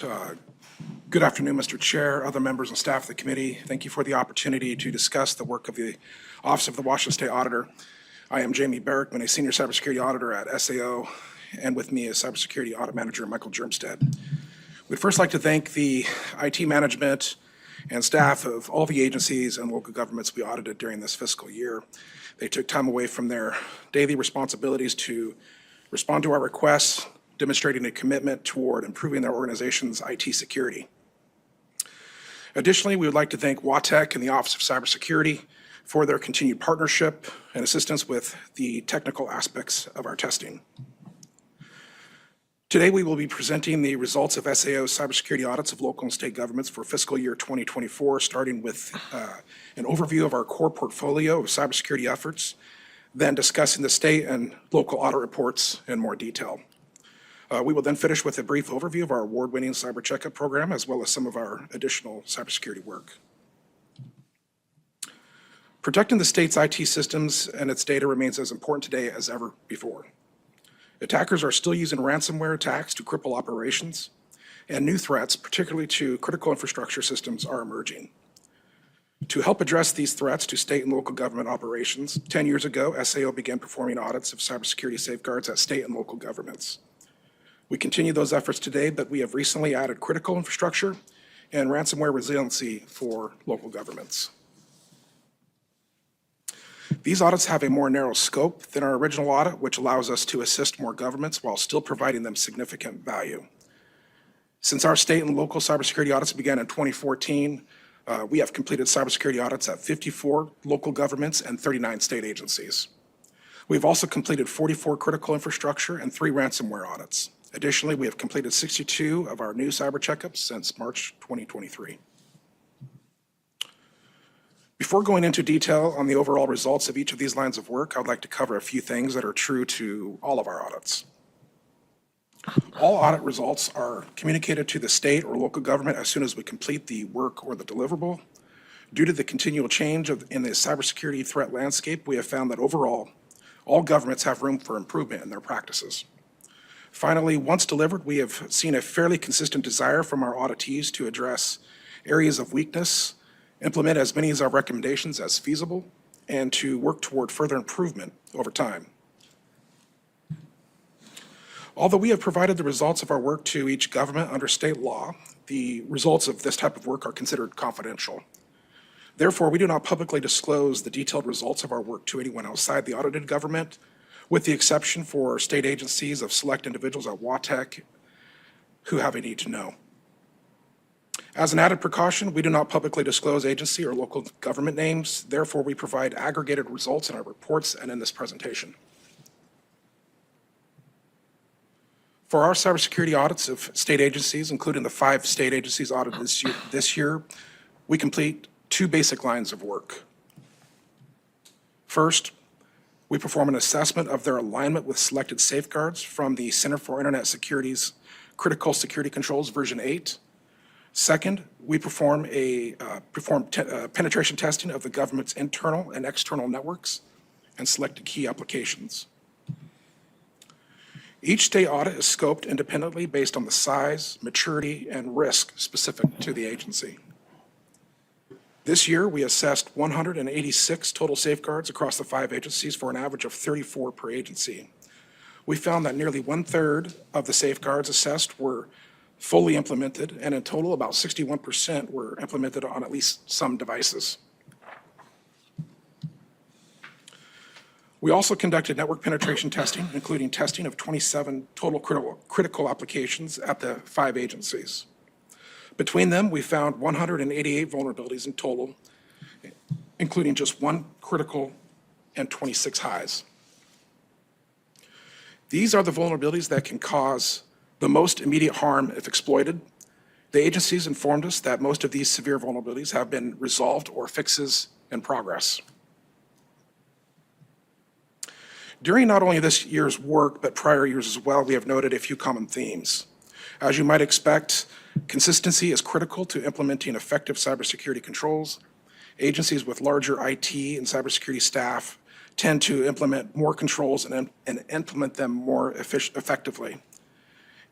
right. Good afternoon, Mr. Chair, other members and staff of the committee. Thank you for the opportunity to discuss the work of the Office of the Washington State Auditor. I am Jamie Berrickman, a Senior Cybersecurity Auditor at SAO, and with me is Cybersecurity Audit Manager Michael Germstead. We'd first like to thank the IT management and staff of all the agencies and local governments we audited during this fiscal year. They took time away from their daily responsibilities to respond to our requests, demonstrating a commitment toward improving their organization's IT security. Additionally, we would like to thank WaTech and the Office of Cybersecurity for their continued partnership and assistance with the technical aspects of our testing. Today, we will be presenting the results of SAO's cybersecurity audits of local and state governments for fiscal year 2024, starting with an overview of our core portfolio of cybersecurity efforts, then discussing the state and local audit reports in more detail. We will then finish with a brief overview of our award-winning cyber checkup program, as well as some of our additional cybersecurity work. Protecting the state's IT systems and its data remains as important today as ever before. Attackers are still using ransomware attacks to cripple operations, and new threats, particularly to critical infrastructure systems, are emerging. To help address these threats to state and local government operations, 10 years ago, SAO began performing audits of cybersecurity safeguards at state and local governments. We continue those efforts today, but we have recently added critical infrastructure and ransomware resiliency for local governments. These audits have a more narrow scope than our original audit, which allows us to assist more governments while still providing them significant value. Since our state and local cybersecurity audits began in 2014, we have completed cybersecurity audits at 54 local governments and 39 state agencies. We've also completed 44 critical infrastructure and 3 ransomware audits. Additionally, we have completed 62 of our new cyber checkups since March 2023. Before going into detail on the overall results of each of these lines of work, I would like to cover a few things that are true to all of our audits. All audit results are communicated to the state or local government as soon as we complete the work or the deliverable. Due to the continual change in the cybersecurity threat landscape, we have found that overall, all governments have room for improvement in their practices. Finally, once delivered, we have seen a fairly consistent desire from our auditees to address areas of weakness, implement as many of our recommendations as feasible, and to work toward further improvement over time. Although we have provided the results of our work to each government under state law, the results of this type of work are considered confidential. Therefore, we do not publicly disclose the detailed results of our work to anyone outside the audited government, with the exception for state agencies of select individuals at WaTech who have a need to know. As an added precaution, we do not publicly disclose agency or local government names. Therefore, we provide aggregated results in our reports and in this presentation. For our cybersecurity audits of state agencies, including the 5 state agencies audited this year, we complete 2 basic lines of work. First, we perform an assessment of their alignment with selected safeguards from the Center for Internet Security's Critical Security Controls version 8. Second, we perform penetration testing of the government's internal and external networks and selected key applications. Each state audit is scoped independently based on the size, maturity, and risk specific to the agency. This year, we assessed 186 total safeguards across the 5 agencies for an average of 34 per agency. We found that nearly 1/3 of the safeguards assessed were fully implemented, and in total, about 61% were implemented on at least some devices. We also conducted network penetration testing, including testing of 27 total critical applications at the 5 agencies. Between them, we found 188 vulnerabilities in total, including just 1 critical and 26 highs. These are the vulnerabilities that can cause the most immediate harm if exploited. The agencies informed us that most of these severe vulnerabilities have been resolved or fixes in progress. During not only this year's work, but prior years as well, we have noted a few common themes. As you might expect, consistency is critical to implementing effective cybersecurity controls. Agencies with larger IT and cybersecurity staff tend to implement more controls and implement them more effectively.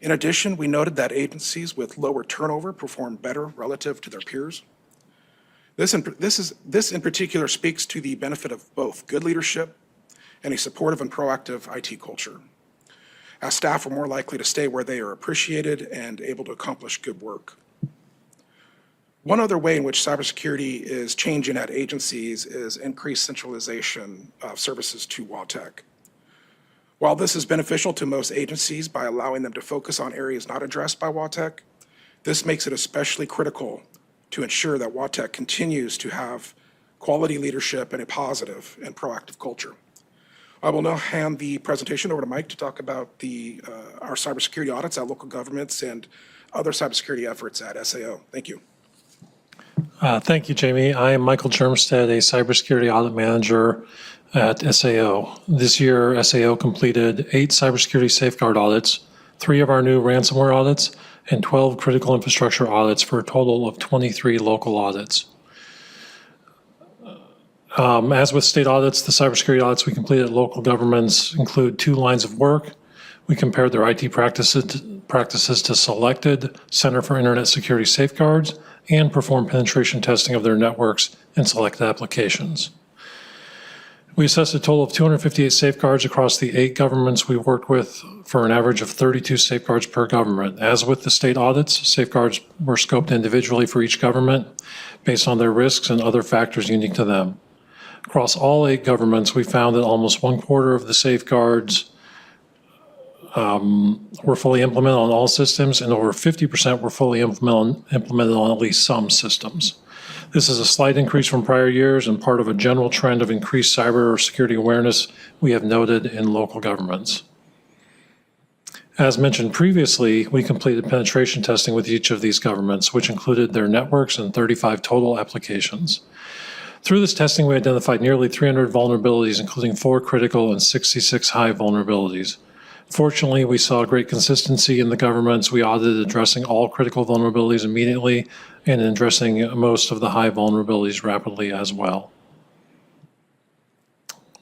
In addition, we noted that agencies with lower turnover perform better relative to their peers. This in particular speaks to the benefit of both good leadership and a supportive and proactive IT culture, as staff are more likely to stay where they are appreciated and able to accomplish good work. One other way in which cybersecurity is changing at agencies is increased centralization of services to WaTech. While this is beneficial to most agencies by allowing them to focus on areas not addressed by WaTech, this makes it especially critical to ensure that WaTech continues to have quality leadership and a positive and proactive culture. I will now hand the presentation over to Mike to talk about our cybersecurity audits at local governments and other cybersecurity efforts at SAO. Thank you. Thank you, Jamie. I am Michael Germstead, a cybersecurity audit manager at SAO. This year, SAO completed 8 cybersecurity safeguard audits, 3 of our new ransomware audits, and 12 critical infrastructure audits for a total of 23 local audits. As with state audits, the cybersecurity audits we completed at local governments include 2 lines of work. We compared their IT practices to selected Center for Internet Security Safeguards and performed penetration testing of their networks and selected applications. We assessed a total of 258 safeguards across the 8 governments we worked with for an average of 32 safeguards per government. As with the state audits, safeguards were scoped individually for each government based on their risks and other factors unique to them. Across all 8 governments, we found that almost 1/4 of the safeguards were fully implemented on all systems, and over 50% were fully implemented on at least some systems. This is a slight increase from prior years and part of a general trend of increased cybersecurity awareness we have noted in local governments. As mentioned previously, we completed penetration testing with each of these governments, which included their networks and 35 total applications. Through this testing, we identified nearly 300 vulnerabilities, including 4 critical and 66 high vulnerabilities. Fortunately, we saw great consistency in the governments we audited, addressing all critical vulnerabilities immediately and addressing most of the high vulnerabilities rapidly as well.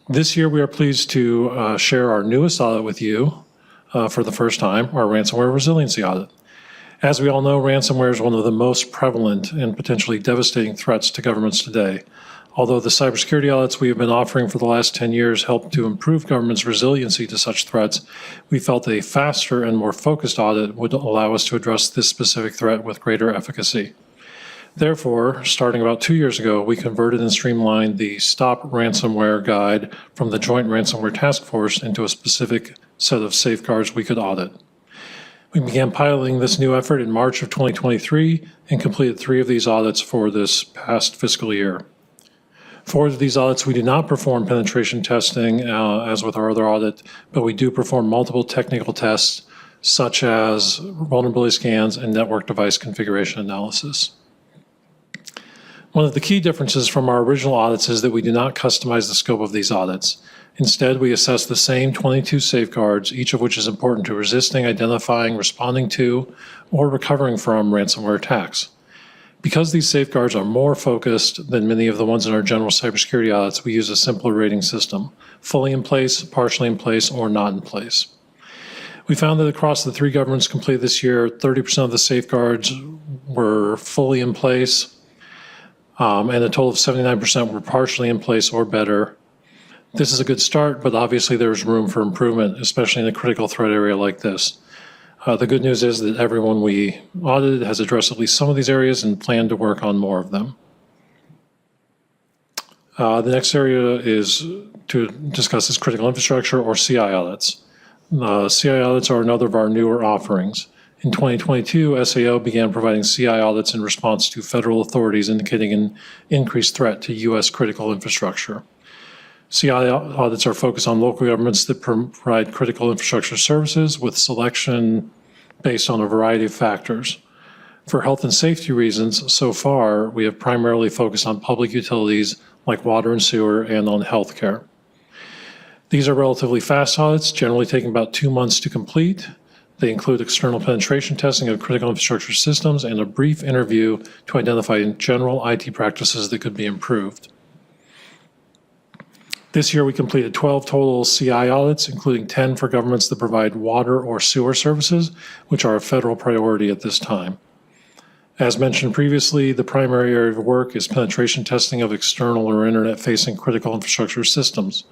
This year, we are pleased to share our newest audit with you for the first time, our ransomware resiliency audit. As we all know, ransomware is one of the most prevalent and potentially devastating threats to governments today. Although the cybersecurity audits we have been offering for the last 10 years help to improve government's resiliency to such threats, we felt a faster and more focused audit would allow us to address this specific threat with greater efficacy. Therefore, starting about 2 years ago, we converted and streamlined the Stop Ransomware Guide from the Joint Ransomware Task Force into a specific set of safeguards we could audit. We began piloting this new effort in March of 2023 and completed 3 of these audits for this past fiscal year. 4 of these audits, we do not perform penetration testing as with our other audit, but we do perform multiple technical tests such as vulnerability scans and network device configuration analysis. One of the key differences from our original audits is that we do not customize the scope of these audits. Instead, we assess the same 22 safeguards, each of which is important to resisting, identifying, responding to, or recovering from ransomware attacks. Because these safeguards are more focused than many of the ones in our general cybersecurity audits, we use a simpler rating system, fully in place, partially in place, or not in place. We found that across the 3 governments completed this year, 30% of the safeguards were fully in place, and a total of 79% were partially in place or better. This is a good start, but obviously there's room for improvement, especially in a critical threat area like this. The good news is that everyone we audited has addressed at least some of these areas and plan to work on more of them. The next area is to discuss is critical infrastructure or CI audits. CI audits are another of our newer offerings. In 2022, SAO began providing CI audits in response to federal authorities indicating an increased threat to U.S. critical infrastructure. CI audits are focused on local governments that provide critical infrastructure services with selection based on a variety of factors. For health and safety reasons, so far, we have primarily focused on public utilities like water and sewer and on healthcare. These are relatively fast audits, generally taking about 2 months to complete. They include external penetration testing of critical infrastructure systems and a brief interview to identify general IT practices that could be improved. This year, we completed 12 total CI audits, including 10 for governments that provide water or sewer services, which are a federal priority at this time. As mentioned previously, the primary area of work is penetration testing of external or internet-facing critical infrastructure systems.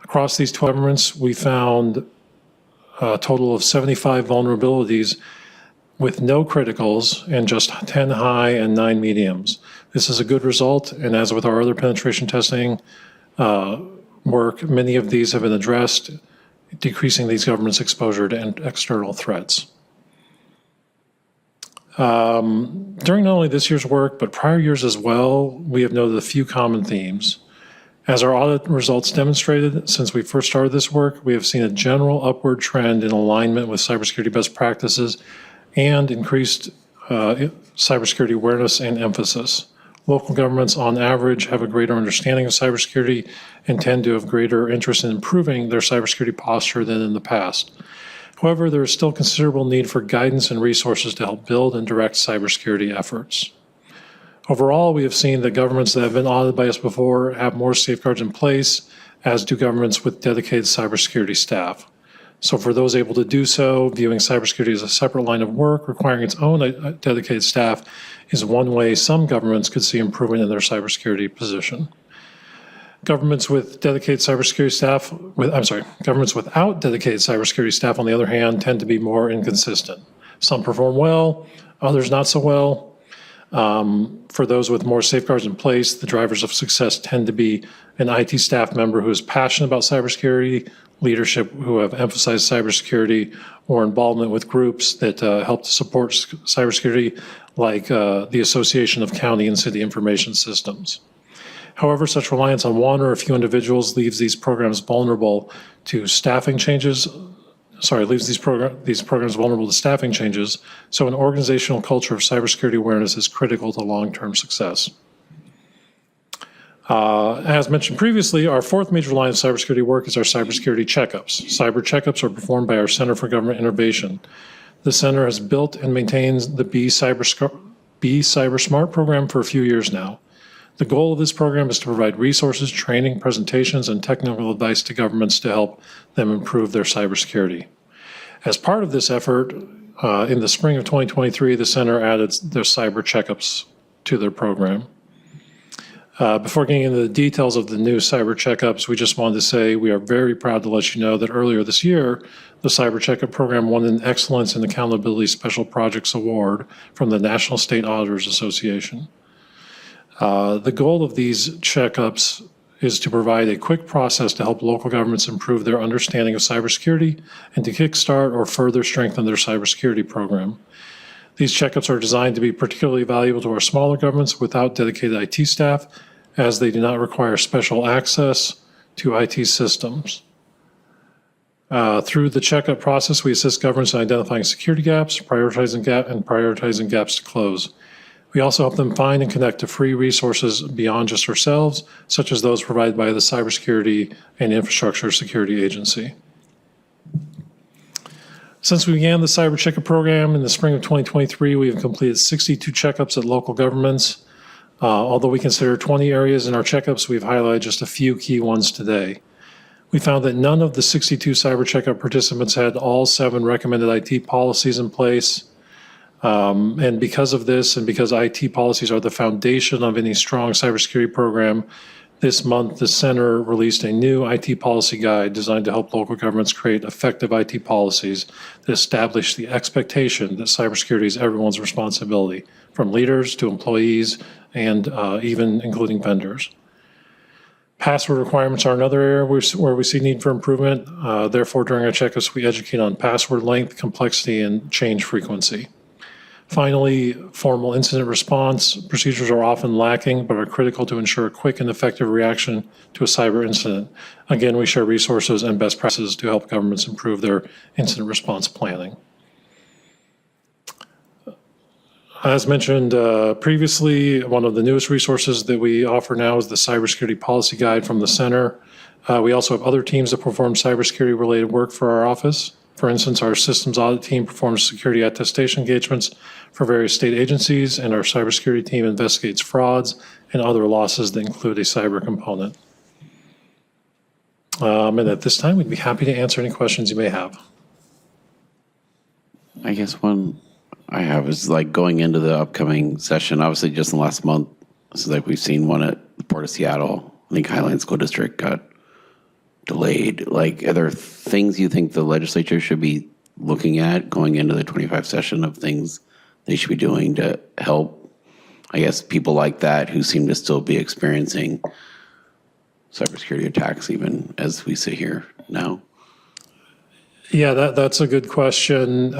Across these 12 governments, we found a total of 75 vulnerabilities with no criticals and just 10 high and 9 mediums. This is a good result, and as with our other penetration testing work, many of these have been addressed, decreasing these governments' exposure to external threats. During not only this year's work, but prior years as well, we have noted a few common themes. As our audit results demonstrated, since we first started this work, we have seen a general upward trend in alignment with cybersecurity best practices and increased cybersecurity awareness and emphasis. Local governments, on average, have a greater understanding of cybersecurity and tend to have greater interest in improving their cybersecurity posture than in the past. However, there is still considerable need for guidance and resources to help build and direct cybersecurity efforts. Overall, we have seen that governments that have been audited by us before have more safeguards in place, as do governments with dedicated cybersecurity staff. So for those able to do so, viewing cybersecurity as a separate line of work requiring its own dedicated staff is one way some governments could see improvement in their cybersecurity position. Governments with dedicated cybersecurity staff, governments without dedicated cybersecurity staff, on the other hand, tend to be more inconsistent. Some perform well, others not so well. For those with more safeguards in place, the drivers of success tend to be an IT staff member who is passionate about cybersecurity, leadership who have emphasized cybersecurity, or involvement with groups that help to support cybersecurity, like the Association of County and City Information Systems. However, such reliance on one or a few individuals leaves these programs vulnerable to staffing changes. These programs vulnerable to staffing changes. So an organizational culture of cybersecurity awareness is critical to long-term success. As mentioned previously, our fourth major line of cybersecurity work is our cybersecurity checkups. Cyber checkups are performed by our Center for Government Innovation. The center has built and maintains the Be Cybersmart program for a few years now. The goal of this program is to provide resources, training, presentations, and technical advice to governments to help them improve their cybersecurity. As part of this effort, in the spring of 2023, the center added their cyber checkups to their program. Before getting into the details of the new cyber checkups, we just wanted to say we are very proud to let you know that earlier this year, the cyber checkup program won an Excellence in Accountability Special Projects Award from the National State Auditors Association. The goal of these checkups is to provide a quick process to help local governments improve their understanding of cybersecurity and to kickstart or further strengthen their cybersecurity program. These checkups are designed to be particularly valuable to our smaller governments without dedicated IT staff, as they do not require special access to IT systems. Through the checkup process, we assist governments in identifying security gaps, prioritizing gaps to close. We also help them find and connect to free resources beyond just ourselves, such as those provided by the Cybersecurity and Infrastructure Security Agency. Since we began the Cyber Checkup program in the spring of 2023, we have completed 62 checkups at local governments. Although we consider 20 areas in our checkups, we've highlighted just a few key ones today. We found that none of the 62 Cyber Checkup participants had all 7 recommended IT policies in place. And because of this, and because IT policies are the foundation of any strong cybersecurity program, this month the Center released a new IT policy guide designed to help local governments create effective IT policies that establish the expectation that cybersecurity is everyone's responsibility, from leaders to employees and even including vendors. Password requirements are another area where we see need for improvement. Therefore, during our checkups, we educate on password length, complexity, and change frequency. Finally, formal incident response procedures are often lacking, but are critical to ensure a quick and effective reaction to a cyber incident. Again, we share resources and best practices to help governments improve their incident response planning. As mentioned previously, one of the newest resources that we offer now is the Cybersecurity Policy Guide from the Center. We also have other teams that perform cybersecurity-related work for our office. For instance, our systems audit team performs security attestation engagements for various state agencies, and our cybersecurity team investigates frauds and other losses that include a cyber component. And at this time, we'd be happy to answer any questions you may have. I guess one I have is like going into the upcoming session, obviously just in the last month, so like we've seen one at the Port of Seattle. I think Highline School District got delayed. Like, are there things you think the legislature should be looking at going into the 25 session of things they should be doing to help, I guess, people like that who seem to still be experiencing cybersecurity attacks even as we sit here now? Yeah, that's a good question.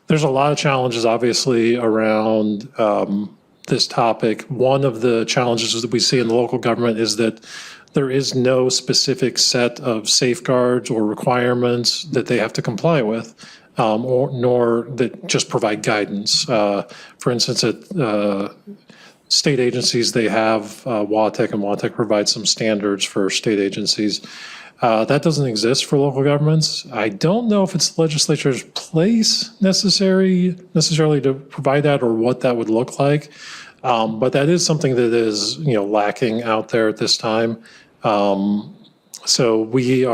There's a lot of challenges, obviously, around this topic. One of the challenges that we see in the local government is that there is no specific set of safeguards or requirements that they have to comply with, nor that just provide guidance. For instance, at state agencies, they have WaTech, and WaTech provides some standards for state agencies. That doesn't exist for local governments. I don't know if it's the legislature's place necessarily to provide that or what that would look like. But that is something that is, lacking out there at this time. So we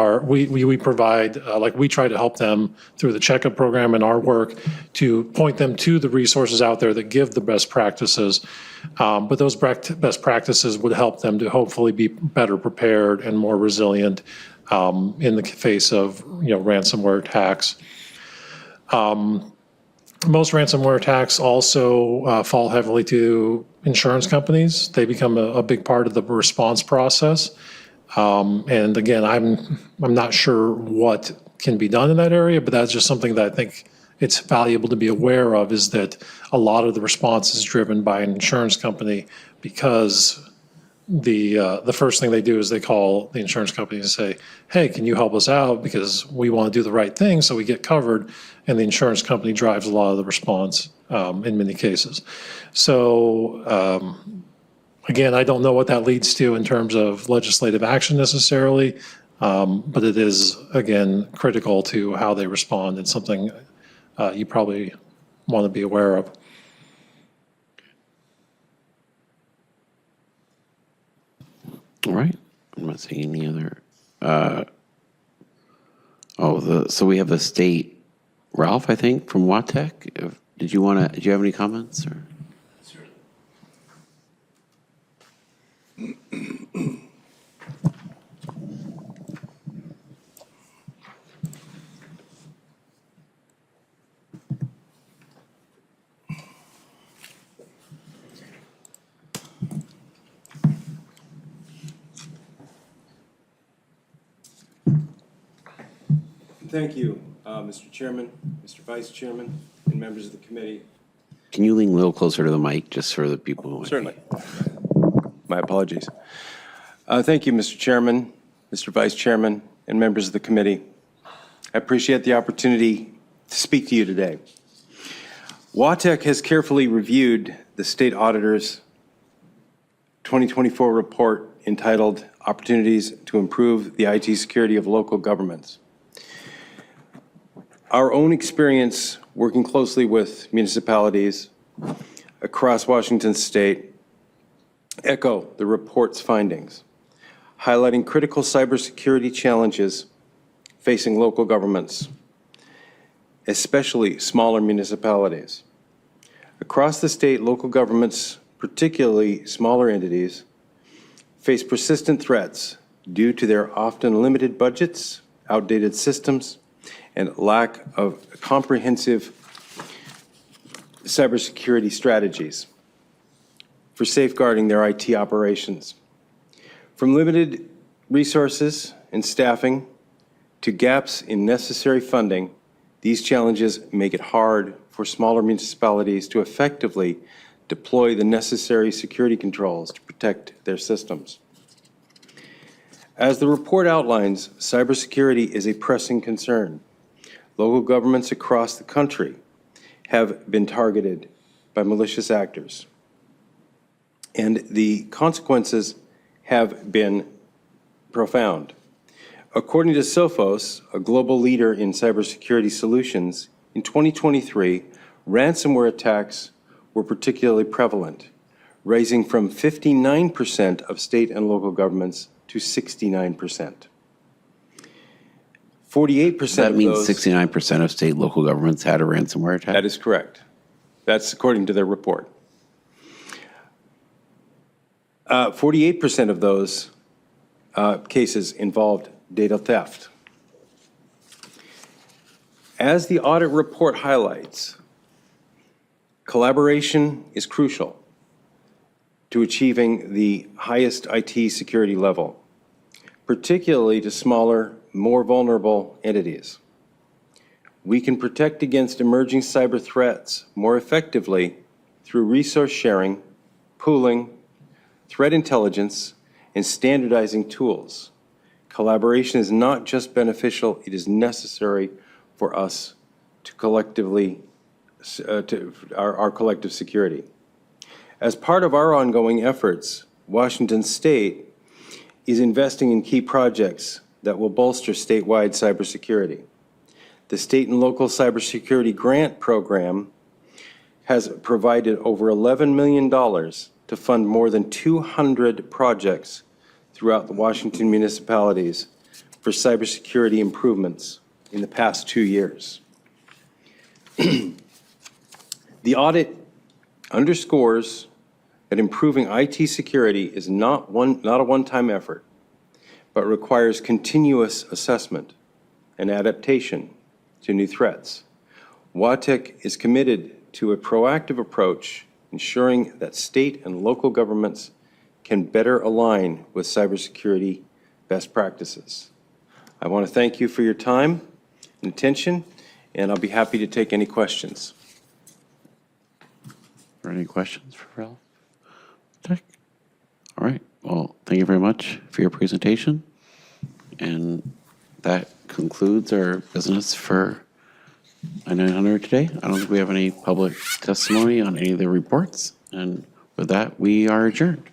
provide, we try to help them through the checkup program and our work to point them to the resources out there that give the best practices. But those best practices would help them to hopefully be better prepared and more resilient in the face of, ransomware attacks. Most ransomware attacks also fall heavily to insurance companies. They become a big part of the response process. And again, I'm not sure what can be done in that area, but that's just something that I think it's valuable to be aware of, is that a lot of the response is driven by an insurance company, because the first thing they do is they call the insurance company and say, hey, can you help us out? Because we want to do the right thing so we get covered. And the insurance company drives a lot of the response in many cases. So again, I don't know what that leads to in terms of legislative action necessarily, but it is, again, critical to how they respond, and something you probably want to be aware of. All right. I'm not seeing any other. So we have a state, Ralph, I think, from WaTech. Did you have any comments? Or? Thank you, Mr. Chairman, Mr. Vice Chairman, and members of the committee. Can you lean a little closer to the mic just for the people who Certainly. My apologies. Thank you, Mr. Chairman, Mr. Vice Chairman, and members of the committee. I appreciate the opportunity to speak to you today. WaTech has carefully reviewed the State Auditor's 2024 report entitled Opportunities to Improve the IT Security of Local Governments. Our own experience working closely with municipalities across Washington State echo the report's findings, highlighting critical cybersecurity challenges facing local governments, especially smaller municipalities. Across the state, local governments, particularly smaller entities, face persistent threats due to their often limited budgets, outdated systems, and lack of comprehensive cybersecurity strategies for safeguarding their IT operations. From limited resources and staffing to gaps in necessary funding, these challenges make it hard for smaller municipalities to effectively deploy the necessary security controls to protect their systems. As the report outlines, cybersecurity is a pressing concern. Local governments across the country have been targeted by malicious actors, and the consequences have been profound. According to Sophos, a global leader in cybersecurity solutions, in 2023, ransomware attacks were particularly prevalent, rising from 59% of state and local governments to 69%. 48% That of means those. 69% of state and local governments had a ransomware attack? That is correct. That's according to their report. 48% of those cases involved data theft. As the audit report highlights, collaboration is crucial to achieving the highest IT security level, particularly to smaller, more vulnerable entities. We can protect against emerging cyber threats more effectively through resource sharing, pooling, threat intelligence, and standardizing tools. Collaboration is not just beneficial, it is necessary for us to collectively, our collective security. As part of our ongoing efforts, Washington State is investing in key projects that will bolster statewide cybersecurity. The State and Local Cybersecurity Grant Program has provided over $11 million to fund more than 200 projects throughout the Washington municipalities for cybersecurity improvements in the past 2 years. The audit underscores that improving IT security is not a one-time effort, but requires continuous assessment and adaptation to new threats. WaTech is committed to a proactive approach, ensuring that state and local governments can better align with cybersecurity best practices. I want to thank you for your time and attention, and I'll be happy to take any questions. Are there any questions for Ralph? Tech? All right. Well, thank you very much for your presentation. And that concludes our business for I-900 today. I don't think we have any public testimony on any of the reports. And with that, we are adjourned.